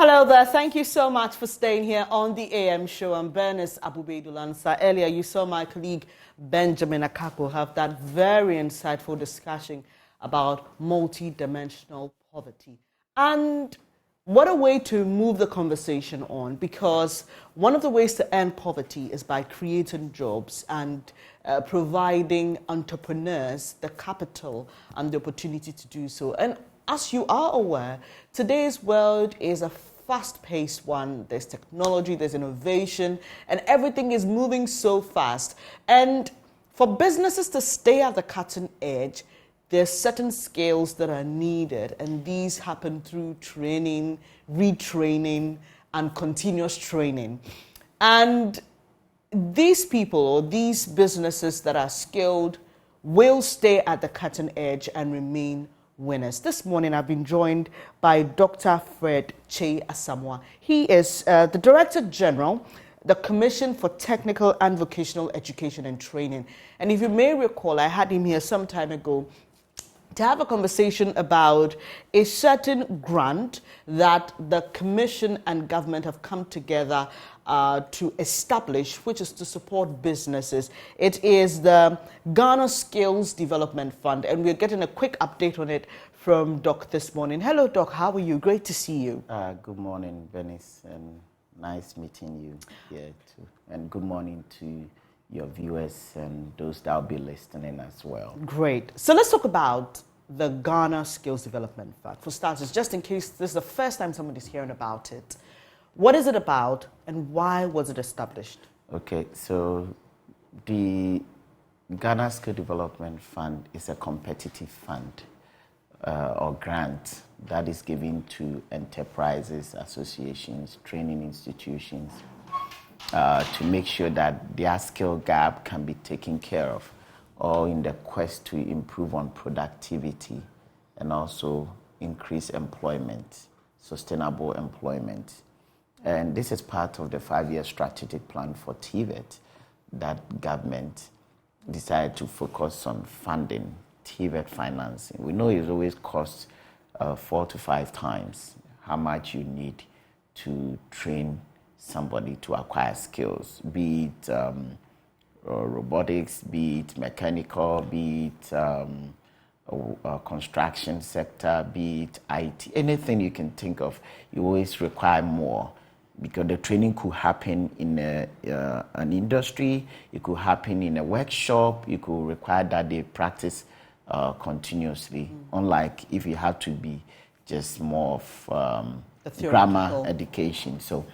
Hello there. Thank you so much for staying here on the AM show. I'm Bernice Abubedulansa. Earlier, you saw my colleague Benjamin Akako have that very insightful discussion about multi-dimensional poverty. And what a way to move the conversation on, because one of the ways to end poverty is by creating jobs and providing entrepreneurs the capital and the opportunity to do so. And as you are aware, today's world is a fast-paced one. There's technology, there's innovation, and everything is moving so fast. And for businesses to stay at the cutting edge, there's certain skills that are needed, and these happen through training, retraining, and continuous training. And these people or these businesses that are skilled will stay at the cutting edge and remain winners. This morning, I've been joined by Dr. Fred Che Asamoah. He is the Director General, the Commission for Technical and Vocational Education and Training. And if you may recall, I had him here some time ago to have a conversation about a certain grant that the Commission and government have come together to establish, which is to support businesses. It is the Ghana Skills Development Fund, and we're getting a quick update on it from Doc this morning. Hello, Doc. How are you? Great to see you. Good morning, Bernice, and nice meeting you here too. And good morning to your viewers and those that will be listening as well. Great. So let's talk about the Ghana Skills Development Fund. For starters, just in case this is the first time somebody's hearing about it, what is it about and why was it established? Okay, so the Ghana Skill Development Fund is a competitive fund or grant that is given to enterprises, associations, training institutions to make sure that their skill gap can be taken care of, or in the quest to improve on productivity and also increase employment, sustainable employment. And this is part of the 5-year strategic plan for TVET that government decided to focus on funding TVET financing. We know it always costs 4 to 5 times how much you need to train somebody to acquire skills, be it robotics, be it mechanical, be it construction sector, be it IT, anything you can think of, you always require more, because the training could happen in an industry, it could happen in a workshop, you could require that they practice continuously, unlike if you have to be just more of grammar education. So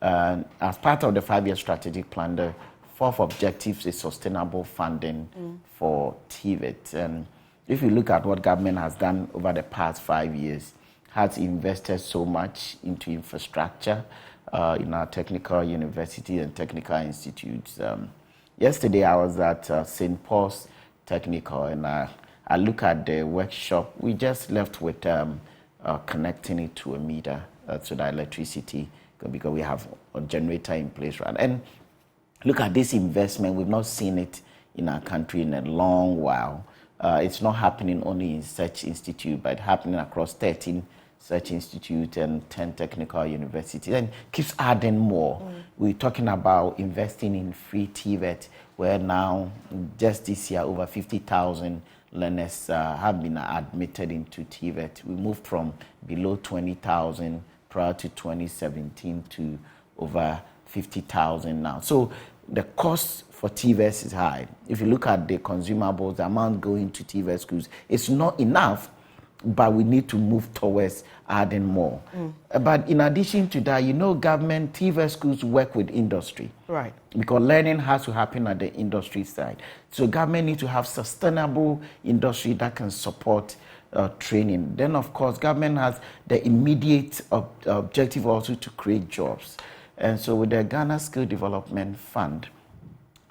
as part of the 5-year strategic plan, the 4th objective is sustainable funding for TVET. And if you look at what government has done over the past 5 years, has invested so much into infrastructure in our technical university and technical institutes. Yesterday, I was at St. Paul's Technical, and I look at the workshop. We just left with connecting it to a meter, to the electricity, because we have a generator in place, right? And look at this investment. We've not seen it in our country in a long while. It's not happening only in such institute, but happening across 13 such institutes and 10 technical universities, and keeps adding more. We're talking about investing in free TVET, where now, just this year, over 50,000 learners have been admitted into TVET. We moved from below 20,000 prior to 2017 to over 50,000 now. So the cost for TVET is high. If you look at the consumables, the amount going to TVET schools, it's not enough, but we need to move towards adding more. But in addition to that, government TVET schools work with industry. Right. Because learning has to happen at the industry side. So government needs to have sustainable industry that can support training. Then, of course, government has the immediate objective also to create jobs. And so with the Ghana Skill Development Fund,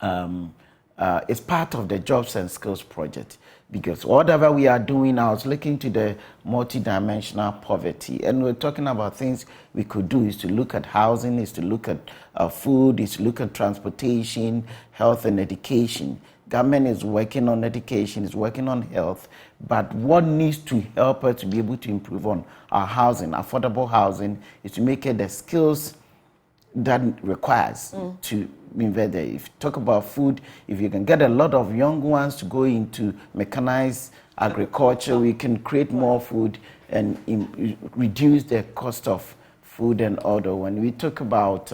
it's part of the Jobs and Skills Project, because whatever we are doing now is looking to the multidimensional poverty. And we're talking about things we could do is to look at housing, is to look at food, is to look at transportation, health and education. government is working on education, is working on health, but what needs to help us to be able to improve on our housing, affordable housing, is to make it the skills that requires to invest there. If you talk about food, if you can get a lot of young ones to go into mechanized agriculture, we can create more food and reduce the cost of food and other. When we talk about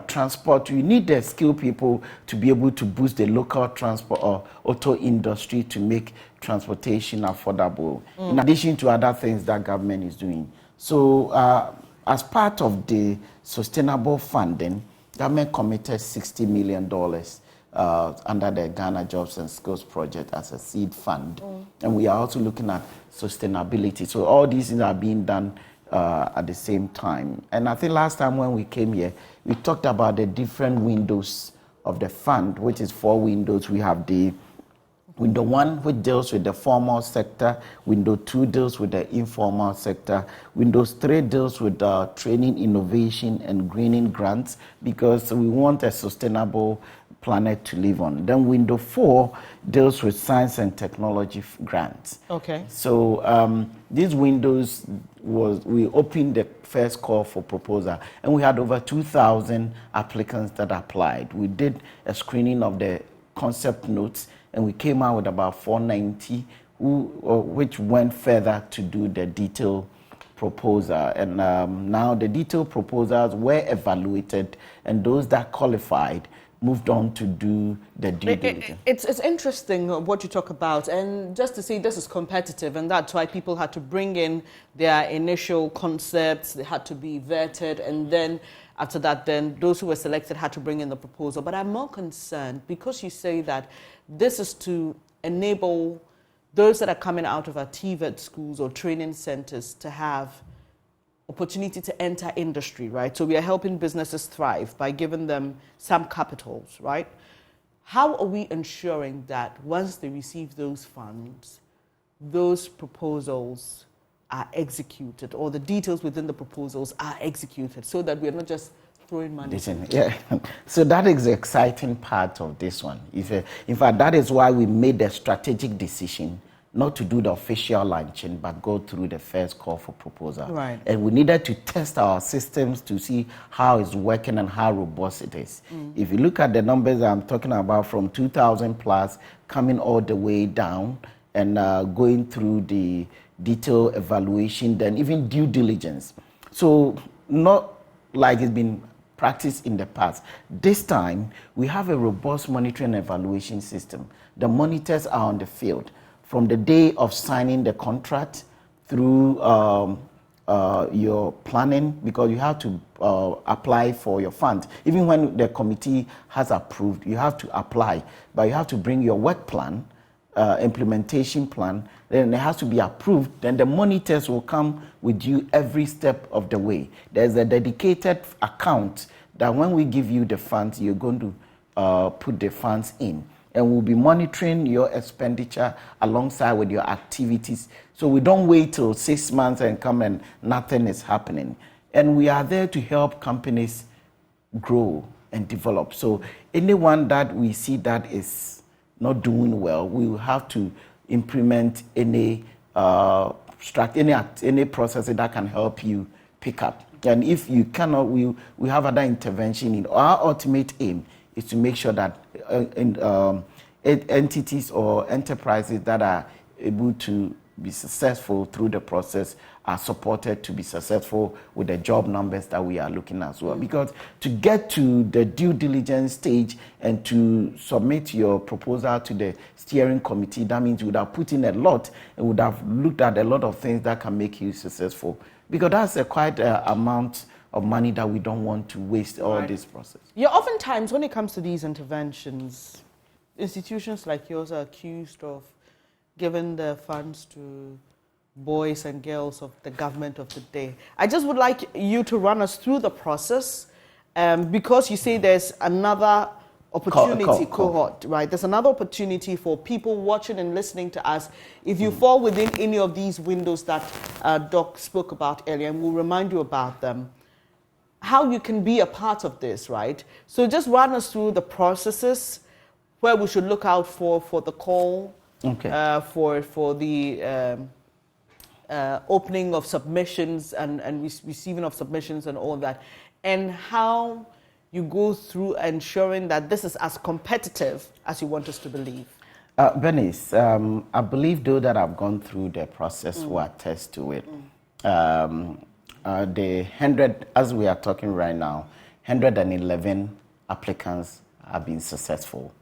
transport, we need the skilled people to be able to boost the local transport or auto industry to make transportation affordable, in addition to other things that government is doing. So as part of the sustainable funding, government committed $60 million under the Ghana Jobs and Skills Project as a seed fund. And we are also looking at sustainability. So all these things are being done at the same time. And I think last time when we came here, we talked about the different windows of the fund, which is 4 windows. We have the Window 1, which deals with the formal sector. Window 2 deals with the informal sector. Window 3 deals with training, innovation, and greening grants, because we want a sustainable planet to live on. Then Window 4 deals with science and technology grants. Okay. So these windows we opened the first call for proposal, and we had over 2,000 applicants that applied. We did a screening of the concept notes, and we came out with about 490, which went further to do the detailed proposal. And now the detailed proposals were evaluated, and those that qualified moved on to do the due diligence. It's interesting what you talk about, and just to say this is competitive, and that's why people had to bring in their initial concepts, they had to be vetted, and then after that, then those who were selected had to bring in the proposal. But I'm more concerned because you say that this is to enable those that are coming out of our TVET schools or training centers to have opportunity to enter industry, right? So we are helping businesses thrive by giving them some capitals, right? How are we ensuring that once they receive those funds, those proposals are executed, or the details within the proposals are executed, so that we're not just throwing money? Listen, yeah. So that is the exciting part of this one. In fact, that is why we made the strategic decision not to do the official launching, but go through the first call for proposal. Right. And we needed to test our systems to see how it's working and how robust it is. If you look at the numbers I'm talking about, from 2,000 plus coming all the way down and going through the detailed evaluation, then even due diligence. So not like it's been practiced in the past. This time, we have a robust monitoring and evaluation system. The monitors are on the field from the day of signing the contract through your planning, because you have to apply for your funds. Even when the committee has approved, you have to apply, but you have to bring your work plan, implementation plan, then it has to be approved. Then the monitors will come with you every step of the way. There's a dedicated account that when we give you the funds, you're going to put the funds in. And we'll be monitoring your expenditure alongside with your activities. So we don't wait till 6 months and come and nothing is happening. And we are there to help companies grow and develop. So anyone that we see that is not doing well, we will have to implement any any process that can help you pick up. And if you cannot, we have other intervention. Our ultimate aim is to make sure that entities or enterprises that are able to be successful through the process are supported to be successful with the job numbers that we are looking at as well. Because to get to the due diligence stage and to submit your proposal to the steering committee, that means you would have put in a lot and would have looked at a lot of things that can make you successful. Because that's quite an amount of money that we don't want to waste all this process. Yeah, oftentimes when it comes to these interventions, institutions like yours are accused of giving the funds to boys and girls of the government of the day. I just would like you to run us through the process, because you say there's another opportunity cohort, right? There's another opportunity for people watching and listening to us. If you fall within any of these windows that Doc spoke about earlier, and we'll remind you about them, how you can be a part of this, right? So just run us through the processes. where we should look out for the call, for the opening of submissions and receiving of submissions and all that, and how you go through ensuring that this is as competitive as you want us to believe? Bernice, I believe those that have gone through the process will attest to it. The 100, as we are talking right now, 111 applicants have been successful,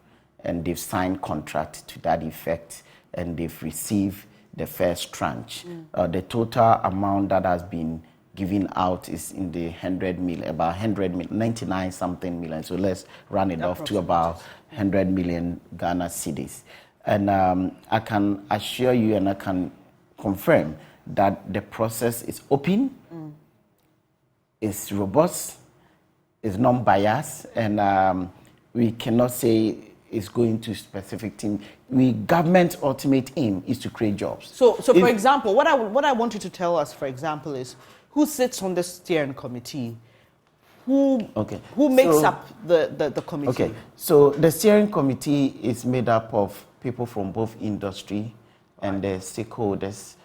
and they've signed contract to that effect, and they've received the first tranche. The total amount that has been given out is in the 100 million, about 100 million, 99 something million. So let's run it off to about 100 million Ghana cedis. And I can assure you and I can confirm that the process is open, it's robust, it's non-biased, and we cannot say it's going to specific team. Government's ultimate aim is to create jobs. So for example, what I want you to tell us, for example, is who sits on the steering committee? Who makes up the committee? Okay, so the steering committee is made up of people from both industry and the stakeholders.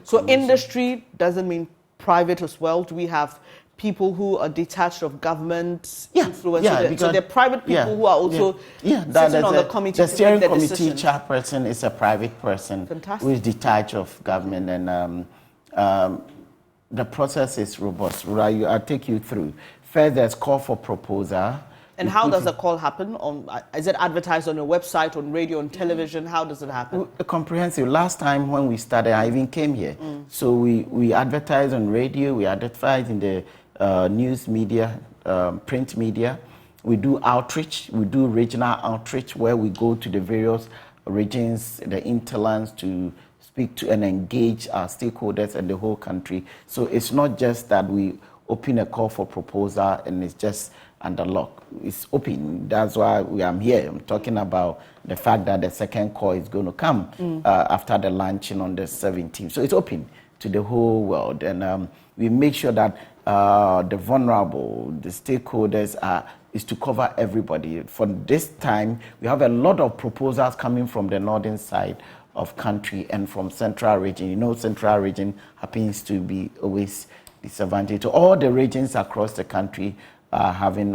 So industry doesn't mean private as well. Do we have people who are detached of government influence? So they're private people who are also sitting on the committee. The steering committee chairperson is a private person who is detached of government, and the process is robust. I'll take you through. First, there's call for proposal. And how does the call happen? Is it advertised on your website, on radio, on television? How does it happen? Comprehensive. Last time when we started, I even came here. So we advertise on radio, we advertise in the news media, print media. We do outreach. We do regional outreach where we go to the various regions, the interlands, to speak to and engage our stakeholders and the whole country. So it's not just that we open a call for proposal and it's just under lock. It's open. That's why I'm here. I'm talking about the fact that the second call is going to come after the launching on the 17th. So it's open to the whole world. And we make sure that the vulnerable, the stakeholders is to cover everybody. For this time, we have a lot of proposals coming from the northern side of country and from central region. You know, central region happens to be always disadvantaged. So all the regions across the country are having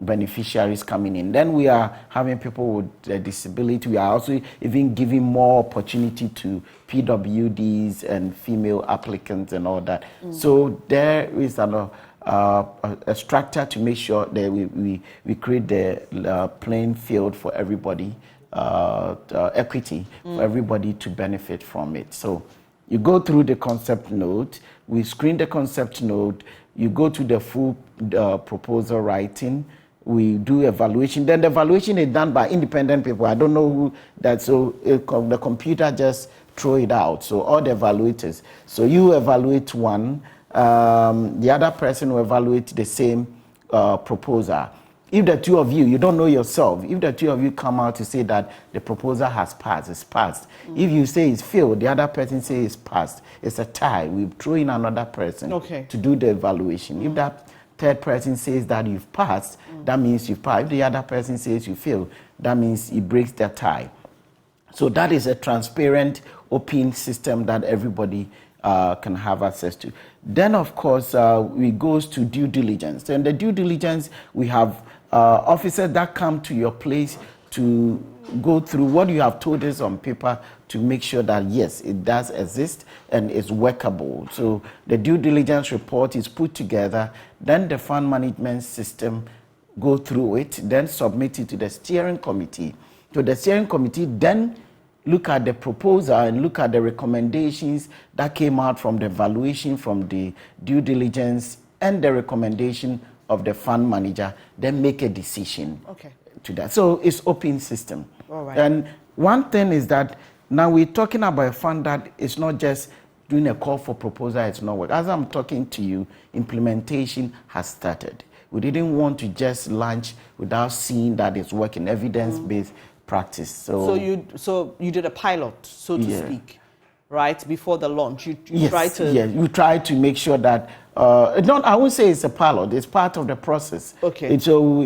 beneficiaries coming in. Then we are having people with disability. We are also even giving more opportunity to PWDs and female applicants and all that. So there is a structure to make sure that we create the playing field for everybody, equity for everybody to benefit from it. So you go through the concept note, we screen the concept note, you go to the full proposal writing, we do evaluation. Then the evaluation is done by independent people. I don't know who that, so the computer just throw it out. So all the evaluators. So you evaluate one, the other person will evaluate the same proposal. If the two of you don't know yourself, if the two of you come out to say that the proposal has passed, it's passed. If you say it's failed, the other person says it's passed, it's a tie. We throw in another person to do the evaluation. If that third person says that you've passed, that means you've passed. If the other person says you failed, that means it breaks the tie. So that is a transparent, open system that everybody can have access to. Then, of course, we goes to due diligence. And the due diligence, we have officers that come to your place to go through what you have told us on paper to make sure that, yes, it does exist and it's workable. So the due diligence report is put together, then the fund management system go through it, then submit it to the steering committee. So the steering committee then look at the proposal and look at the recommendations that came out from the evaluation, from the due diligence, and the recommendation of the fund manager, then make a decision to that. So it's open system. All right. And one thing is that now we're talking about a fund that is not just doing a call for proposal, it's not work. As I'm talking to you, implementation has started. We didn't want to just launch without seeing that it's working, evidence-based practice. So you did a pilot, so to speak, right, before the launch. You we try to make sure that not, I won't say it's a pilot. It's part of the process. Okay.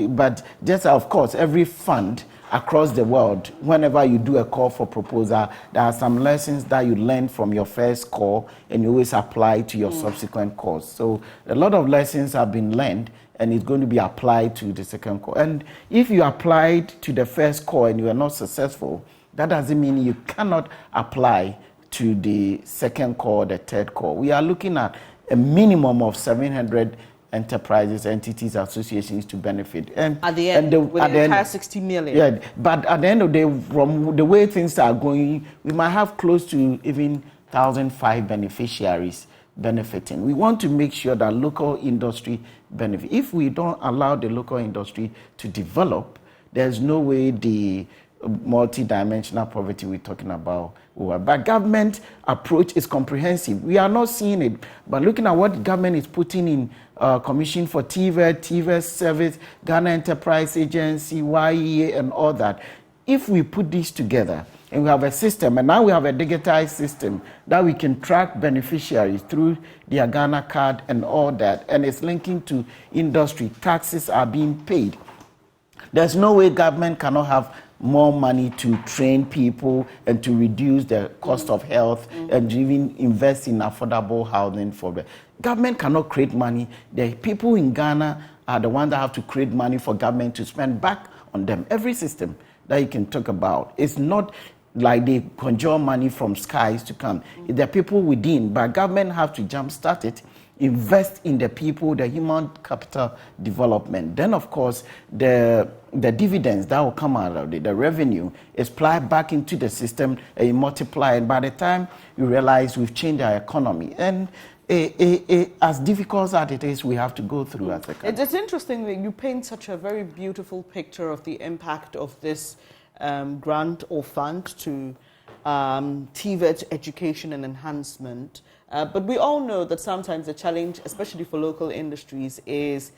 But just of course, every fund across the world, whenever you do a call for proposal, there are some lessons that you learn from your first call, and you always apply to your subsequent calls. So a lot of lessons have been learned, and it's going to be applied to the second call. And if you applied to the first call and you are not successful, that doesn't mean you cannot apply to the second call, the third call. We are looking at a minimum of 700 enterprises, entities, associations to benefit. And at the end, with the entire 60 million. Yeah, but at the end of the day, from the way things are going, we might have close to even 1,005 beneficiaries benefiting. We want to make sure that local industry benefit. If we don't allow the local industry to develop, there's no way the multi-dimensional poverty we're talking about will work. But government approach is comprehensive. We are not seeing it, but looking at what government is putting in Commission for TVET Service, Ghana Enterprise Agency, YEA, and all that. If we put these together and we have a system, and now we have a digitized system that we can track beneficiaries through their Ghana card and all that, and it's linking to industry, taxes are being paid. There's no way government cannot have more money to train people and to reduce the cost of health and to even invest in affordable housing for them. Government cannot create money. The people in Ghana are the ones that have to create money for government to spend back on them. Every system that you can talk about, it's not like they conjure money from skies to come. There are people within, but government have to jumpstart it, invest in the people, the human capital development. Then, of course, the dividends that will come out of it, the revenue, is applied back into the system and you multiply. And by the time you realize we've changed our economy, and as difficult as it is, we have to go through as a country. It's interesting that you paint such a very beautiful picture of the impact of this grant or fund to TVET education and enhancement. But we all know that sometimes the challenge, especially for local industries, is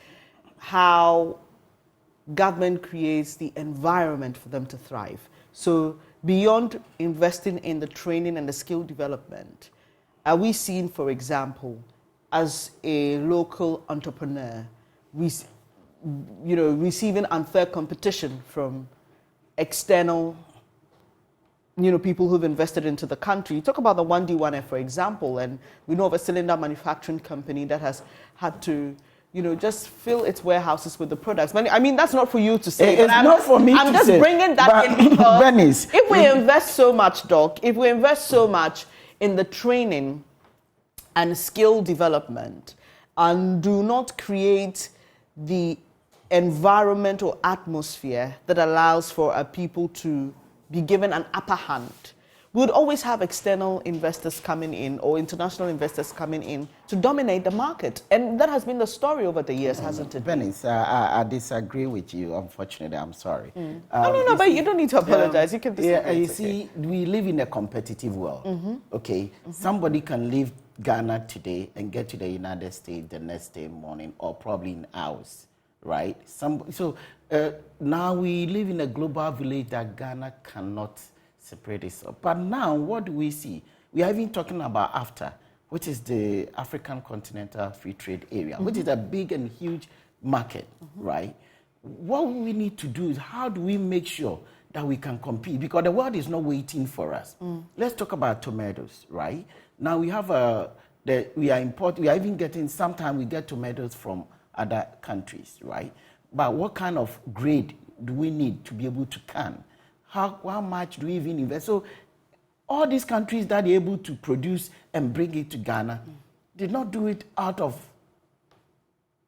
how government creates the environment for them to thrive. So beyond investing in the training and the skill development, are we seeing, for example, as a local entrepreneur, receiving unfair competition from external people who've invested into the country? You talk about the 1D1F, for example, and we know of a cylinder manufacturing company that has had to, just fill its warehouses with the products. I mean, that's not for you to say. It's not for me to say. I'm just bringing that in because Bernice, if we invest so much, Doc, if we invest so much in the training and skill development and do not create the environment or atmosphere that allows for our people to be given an upper hand, we would always have external investors coming in or international investors coming in to dominate the market. And that has been the story over the years, hasn't it? Bernice, I disagree with you, unfortunately. I'm sorry. No, but you don't need to apologize. You can disagree. Yeah, you see, we live in a competitive world. Okay? Somebody can leave Ghana today and get to the United States the next day morning, or probably in hours, right? Now we live in a global village that Ghana cannot separate itself. But now, what do we see? We are even talking about AFTA, which is the African Continental Free Trade Area, which is a big and huge market, right? What we need to do is, how do we make sure that we can compete? Because the world is not waiting for us. Let's talk about tomatoes, right? Now we have we are even getting, sometimes we get tomatoes from other countries, right? But what kind of grade do we need to be able to can? How much do we even invest? So all these countries that are able to produce and bring it to Ghana did not do it out of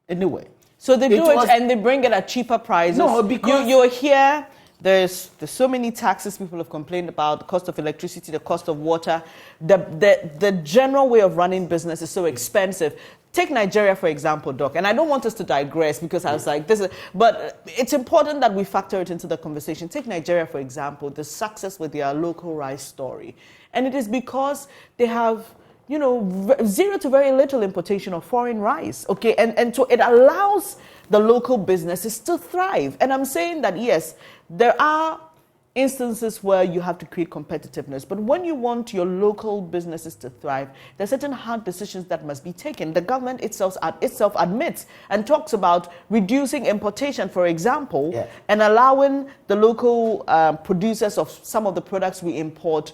anywhere. So they do it and they bring it at cheaper prices. No, because you're here. There's so many taxes people have complained about, the cost of electricity, the cost of water. The general way of running business is so expensive. Take Nigeria, for example, Doc, and I don't want us to digress because I was like, but it's important that we factor it into the conversation. Take Nigeria, for example, the success with their local rice story. And it is because they have, zero to very little importation of foreign rice, okay? And so it allows the local businesses to thrive. And I'm saying that, yes, there are instances where you have to create competitiveness. But when you want your local businesses to thrive, there are certain hard decisions that must be taken. The government itself admits and talks about reducing importation, for example, and allowing the local producers of some of the products we import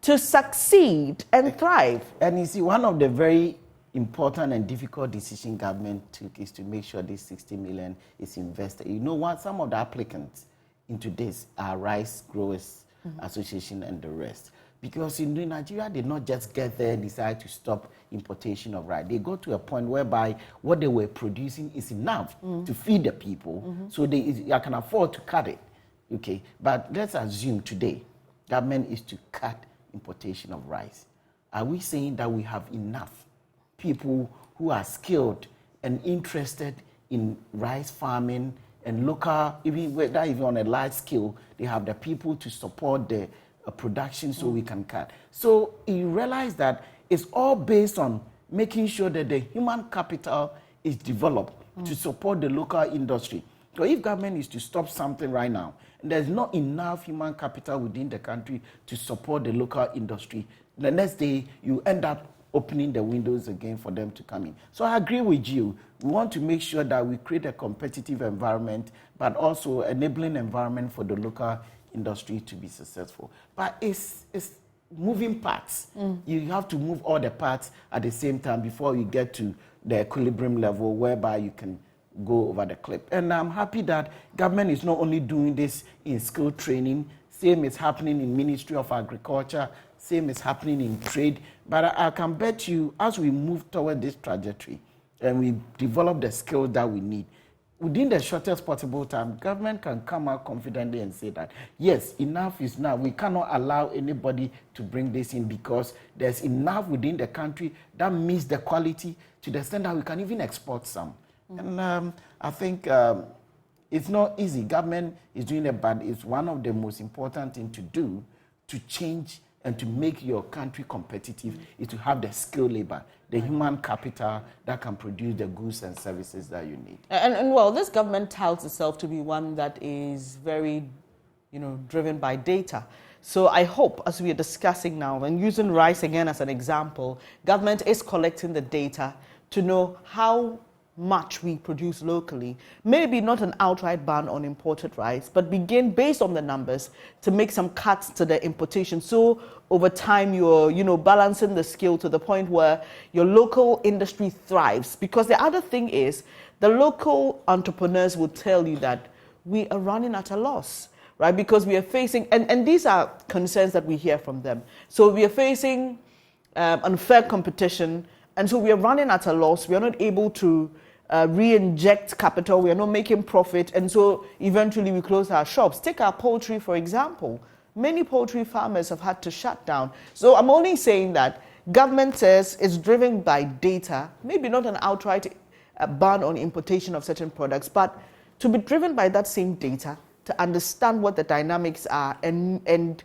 to succeed and thrive. And you see, one of the very important and difficult decision government took is to make sure this 60 million is invested. You know what? Some of the applicants into this are Rice Growers Association and the rest. Because in Nigeria, they not just get there and decide to stop importation of rice. They go to a point whereby what they were producing is enough to feed the people, so they can afford to cut it. Okay, but let's assume today, government is to cut importation of rice. Are we saying that we have enough people who are skilled and interested in rice farming and local, even on a large scale, they have the people to support the production so we can cut? So you realize that it's all based on making sure that the human capital is developed to support the local industry. So if government is to stop something right now, and there's not enough human capital within the country to support the local industry, the next day you end up opening the windows again for them to come in. So I agree with you. We want to make sure that we create a competitive environment, but also enabling environment for the local industry to be successful. But it's moving parts. You have to move all the parts at the same time before you get to the equilibrium level whereby you can go over the cliff. And I'm happy that government is not only doing this in skill training, same is happening in Ministry of Agriculture, same is happening in trade. But I can bet you, as we move toward this trajectory and we develop the skills that we need, within the shortest possible time, government can come out confidently and say that, yes, enough is enough. We cannot allow anybody to bring this in because there's enough within the country that meets the quality to the extent that we can even export some. And I think it's not easy. Government is doing it, but it's one of the most important things to do to change and to make your country competitive is to have the skilled labor, the human capital that can produce the goods and services that you need. And well, this government touts itself to be one that is very, driven by data. So I hope, as we are discussing now, and using rice again as an example, government is collecting the data to know how much we produce locally. Maybe not an outright ban on imported rice, but begin based on the numbers to make some cuts to the importation. So over time, you're, balancing the scale to the point where your local industry thrives. Because the other thing is, the local entrepreneurs will tell you that we are running at a loss, right? Because we are facing, and these are concerns that we hear from them. So we are facing unfair competition, and so we are running at a loss. We are not able to re-inject capital. We are not making profit, and so eventually we close our shops. Take our poultry, for example. Many poultry farmers have had to shut down. So I'm only saying that government says it's driven by data, maybe not an outright ban on importation of certain products, but to be driven by that same data, to understand what the dynamics are and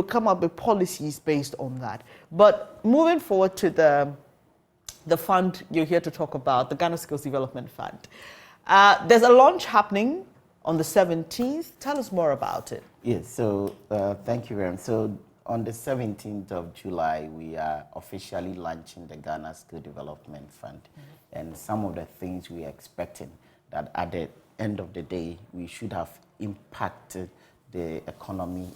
come up with policies based on that. But moving forward to the fund you're here to talk about, the Ghana Skills Development Fund. There's a launch happening on the 17th. Tell us more about it. Yes, so thank you very much. So on the 17th of July, we are officially launching the Ghana Skills Development Fund. And some of the things we are expecting that at the end of the day, we should have impacted the economy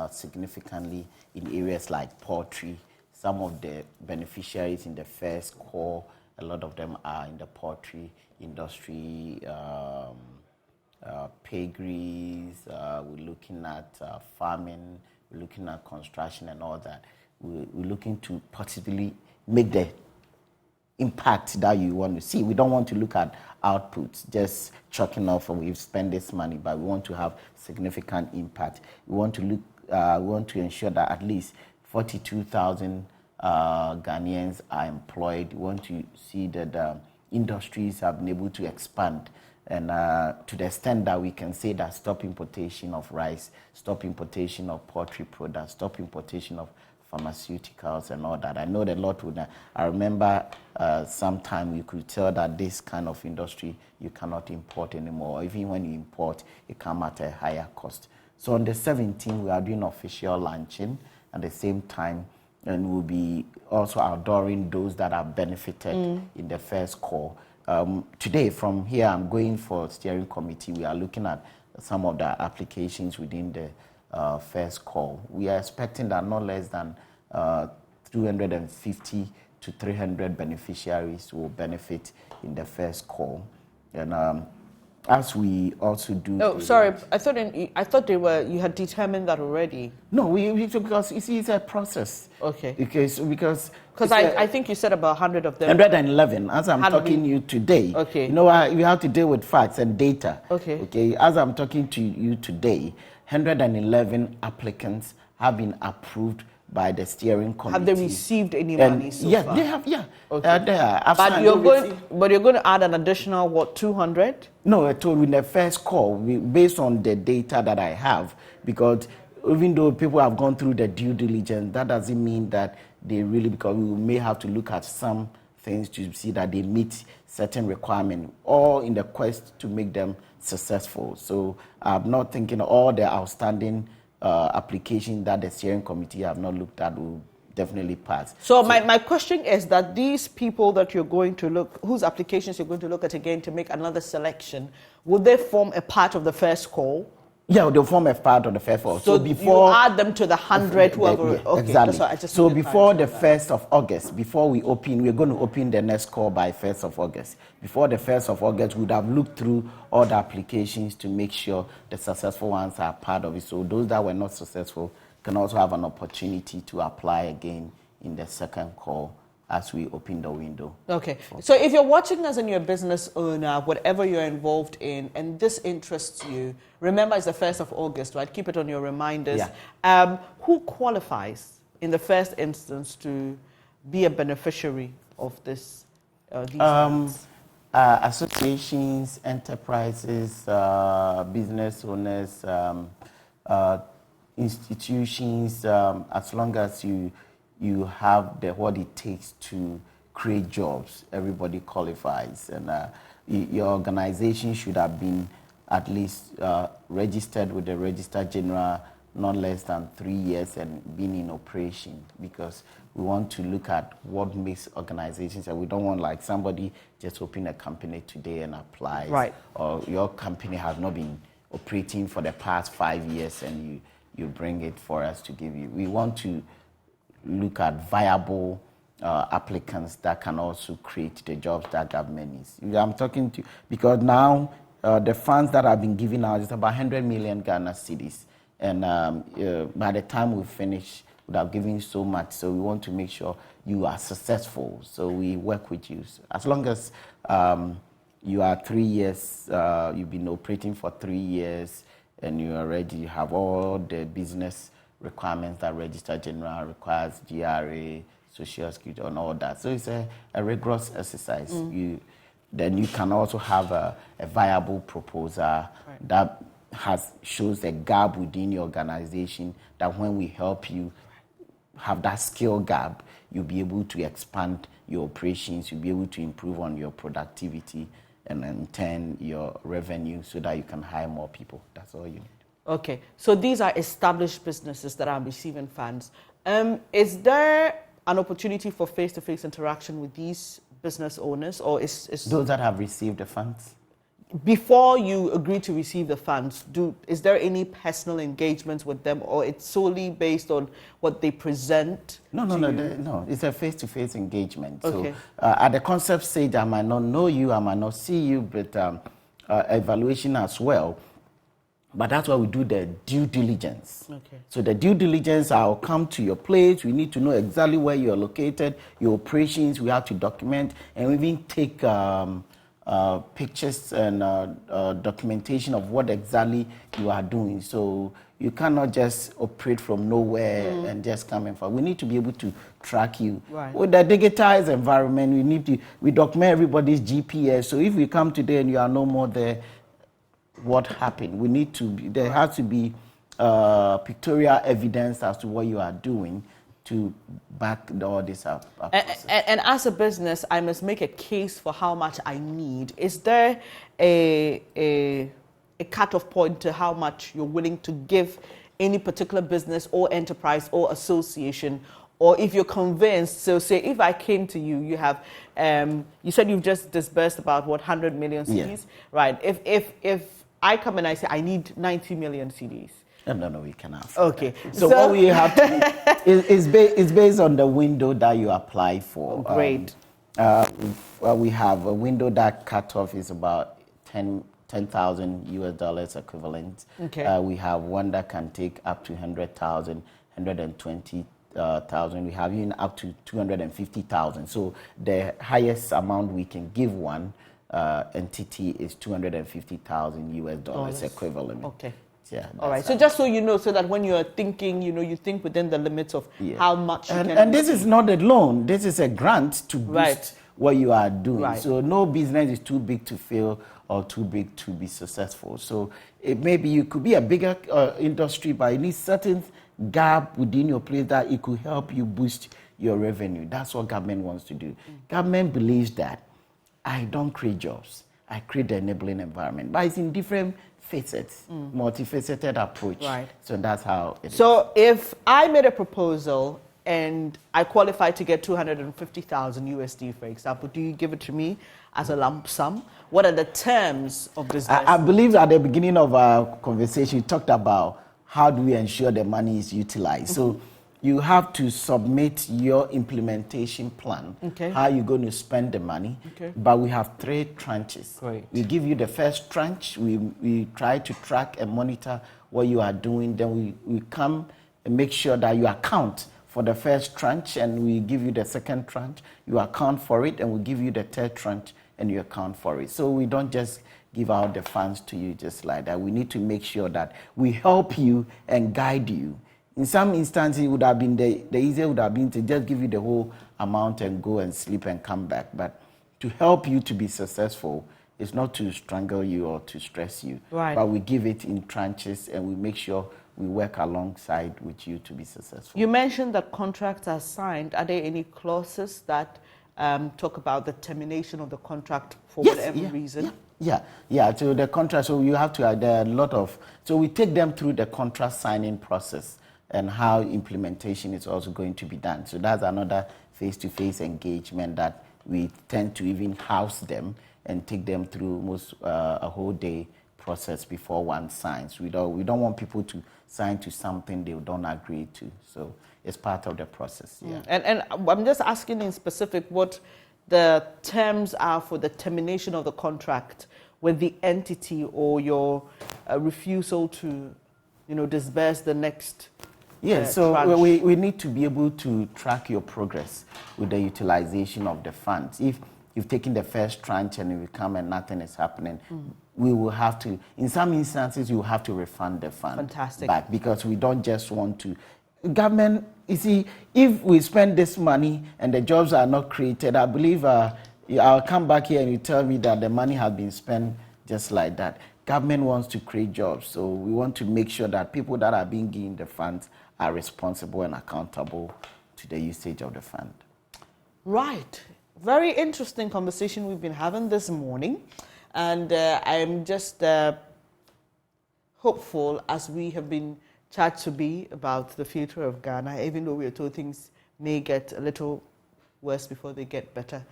significantly in areas like poultry. Some of the beneficiaries in the first core, a lot of them are in the poultry industry, piggeries, we're looking at farming, we're looking at construction and all that. We're looking to possibly make the impact that you want to see. We don't want to look at outputs, just chalking off and we've spent this money, but we want to have significant impact. We want to ensure that at least 42,000 Ghanaians are employed. We want to see that industries have been able to expand, and to the extent that we can say that stop importation of rice, stop importation of poultry products, stop importation of pharmaceuticals and all that. I know that a lot would. I remember sometime you could tell that this kind of industry you cannot import anymore. Even when you import, it comes at a higher cost. So on the 17th, we are doing official launching at the same time, and we'll be also outdooring those that have benefited in the first call. Today, from here, I'm going for steering committee. We are looking at some of the applications within the first call. We are expecting that not less than 250 to 300 beneficiaries will benefit in the first call. And as we also do. Oh, sorry. I thought you had determined that already. No, because you see, it's a process. Okay. Because I think you said about 100 of them. 111. As I'm talking to you today. Okay. You know, we have to deal with facts and data. Okay. Okay. As I'm talking to you today, 111 applicants have been approved by the steering committee. Have they received any money so far? They have. Yeah. Okay. They are. But you're going to add an additional 200? No, I told you in the first call, based on the data that I have, because even though people have gone through the due diligence, that doesn't mean that they really, because we may have to look at some things to see that they meet certain requirements, all in the quest to make them successful. So I'm not thinking all the outstanding applications that the steering committee have not looked at will definitely pass. So my question is that these people that you're going to look, whose applications you're going to look at again to make another selection, will they form a part of the first call? Yeah, they'll form a part of the first call. So before you add them to the 100 whoever. Okay, exactly. So before the 1st of August, before we open, we're going to open the next call by 1st of August. Before the 1st of August, we would have looked through all the applications to make sure the successful ones are part of it. So those that were not successful can also have an opportunity to apply again in the second call as we open the window. Okay. So if you're watching us and you're a business owner, whatever you're involved in, and this interests you, remember it's the 1st of August, right? Keep it on your reminders. Yeah. Who qualifies in the first instance to be a beneficiary of this? These funds? Associations, enterprises, business owners, institutions, as long as you have what it takes to create jobs, everybody qualifies. And your organization should have been at least registered with the Registrar General not less than 3 years and been in operation, because we want to look at what makes organizations, and we don't want like somebody just open a company today and apply. Right. Or your company has not been operating for the past 5 years and you bring it for us to give you. We want to look at viable applicants that can also create the jobs that government needs. I'm talking to, because now the funds that have been given out is about 100 million Ghana cedis. And by the time we finish, we have given so much. So we want to make sure you are successful. So we work with you. So as long as you are 3 years, you've been operating for 3 years, and you are ready, you have all the business requirements that Registrar General requires, GRA, Social Security, and all that. So it's a rigorous exercise. Then you can also have a viable proposal that shows a gap within your organization, that when we help you have that skill gap, you'll be able to expand your operations, you'll be able to improve on your productivity, and in turn your revenue, so that you can hire more people. That's all you need. Okay, so these are established businesses that are receiving funds. Is there an opportunity for face-to-face interaction with these business owners, or is those that have received the funds? Before you agree to receive the funds, is there any personal engagements with them, or it's solely based on what they present? No. It's a face-to-face engagement. Okay. So at the concept stage, I might not know you, I might not see you, but evaluation as well. But that's why we do the due diligence. Okay. So the due diligence, I'll come to your place. We need to know exactly where you're located, your operations. We have to document and even take pictures and documentation of what exactly you are doing. So you cannot just operate from nowhere and just come in. We need to be able to track you. Right. With the digitized environment, we document everybody's GPS. So if we come today and you are no more there, what happened? There has to be pictorial evidence as to what you are doing to back all this up. And as a business, I must make a case for how much I need. Is there a a cutoff point to how much you're willing to give any particular business or enterprise or association? Or if you're convinced, so say if I came to you, you have, you said you've just disbursed about 100 million CDs, right? If I come and I say I need 90 million CDs. No, we can ask. Okay. So what we have to do is based on the window that you apply for. Great. Well, we have a window that cutoff is about 10,000 US dollars equivalent. Okay. We have one that can take up to 100,000, 120,000. We have even up to 250,000. So the highest amount we can give one entity is 250,000 US dollars equivalent. Okay. Yeah. All right. So just so you know, so that when you are thinking, you think within the limits of how much you can. And this is not a loan. This is a grant to boost what you are doing. Right. So no business is too big to fail or too big to be successful. So maybe you could be a bigger industry, but you need certain gap within your place that it could help you boost your revenue. That's what government wants to do. Government believes that I don't create jobs. I create the enabling environment. But it's in different facets, multifaceted approach. Right. So that's how it is. So if I made a proposal and I qualify to get 250,000 USD, for example, do you give it to me as a lump sum? What are the terms of this? I believe at the beginning of our conversation, you talked about how do we ensure the money is utilized. So you have to submit your implementation plan, how you're going to spend the money. But we have 3 tranches. Great. We give you the first tranche. We try to track and monitor what you are doing. Then we come and make sure that you account for the first tranche, and we give you the second tranche. You account for it, and we give you the third tranche, and you account for it. So we don't just give out the funds to you just like that. We need to make sure that we help you and guide you. In some instances, it would have been the easier would have been to just give you the whole amount and go and sleep and come back. But to help you to be successful, it's not to strangle you or to stress you. Right. But we give it in tranches, and we make sure we work alongside with you to be successful. You mentioned that contracts are signed. Are there any clauses that talk about the termination of the contract for whatever reason? Yeah. So the contract, so you have to, there are a lot of, so we take them through the contract signing process and how implementation is also going to be done. So that's another face-to-face engagement that we tend to even house them and take them through almost a whole day process before one signs. We don't want people to sign to something they don't agree to. So it's part of the process. Yeah. And I'm just asking in specific what the terms are for the termination of the contract with the entity or your refusal to, disburse the next. Yes, so we need to be able to track your progress with the utilization of the funds. If you've taken the first tranche and you come and nothing is happening, we will have to, in some instances, you will have to refund the fund back, because we don't just want to. Government, you see, if we spend this money and the jobs are not created, I believe I'll come back here and you tell me that the money has been spent just like that. Government wants to create jobs, so we want to make sure that people that are being given the funds are responsible and accountable to the usage of the fund. Right. Very interesting conversation we've been having this morning. And I'm just hopeful, as we have been charged to be, about the future of Ghana, even though we are told things may get a little worse before they get better.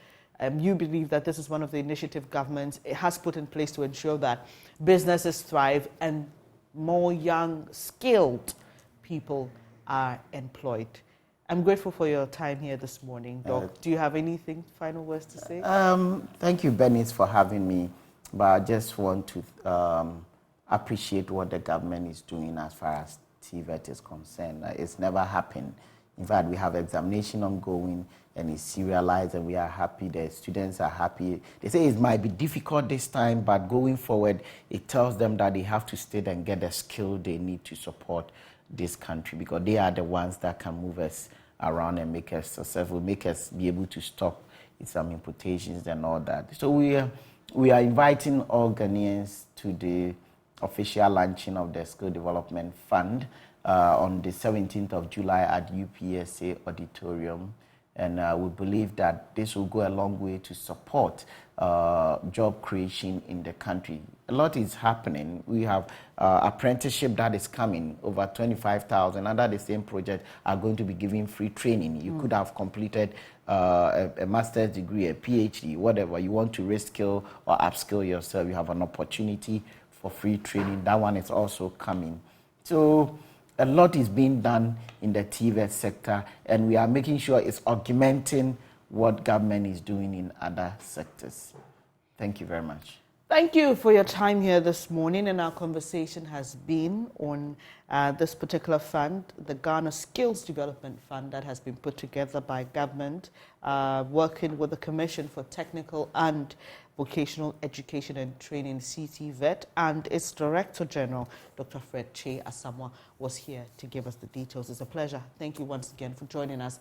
You believe that this is one of the initiative government it has put in place to ensure that businesses thrive and more young, skilled people are employed. I'm grateful for your time here this morning, Doc. Do you have anything, final words to say? Thank you, Bernice, for having me. But I just want to appreciate what the government is doing as far as TVET is concerned. It's never happened. In fact, we have examination ongoing and it's serialized and we are happy. The students are happy. They say it might be difficult this time, but going forward, it tells them that they have to stay and get the skill they need to support this country, because they are the ones that can move us around and make us successful, make us be able to stop some importations and all that. So we are inviting all Ghanaians to the official launching of the Skill Development Fund on the 17th of July at UPSA Auditorium. And we believe that this will go a long way to support job creation in the country. A lot is happening. We have apprenticeship that is coming, over 25,000 under the same project are going to be giving free training. You could have completed a master's degree, a PhD, whatever. You want to reskill or upskill yourself, you have an opportunity for free training. That one is also coming. So a lot is being done in the TVET sector, and we are making sure it's augmenting what government is doing in other sectors. Thank you very much. Thank you for your time here this morning, and our conversation has been on this particular fund, the Ghana Skills Development Fund that has been put together by government, working with the Commission for Technical and Vocational Education and Training, CTVET, and its Director General, Dr. Fred Che Asamoah, was here to give us the details. It's a pleasure. Thank you once again for joining us.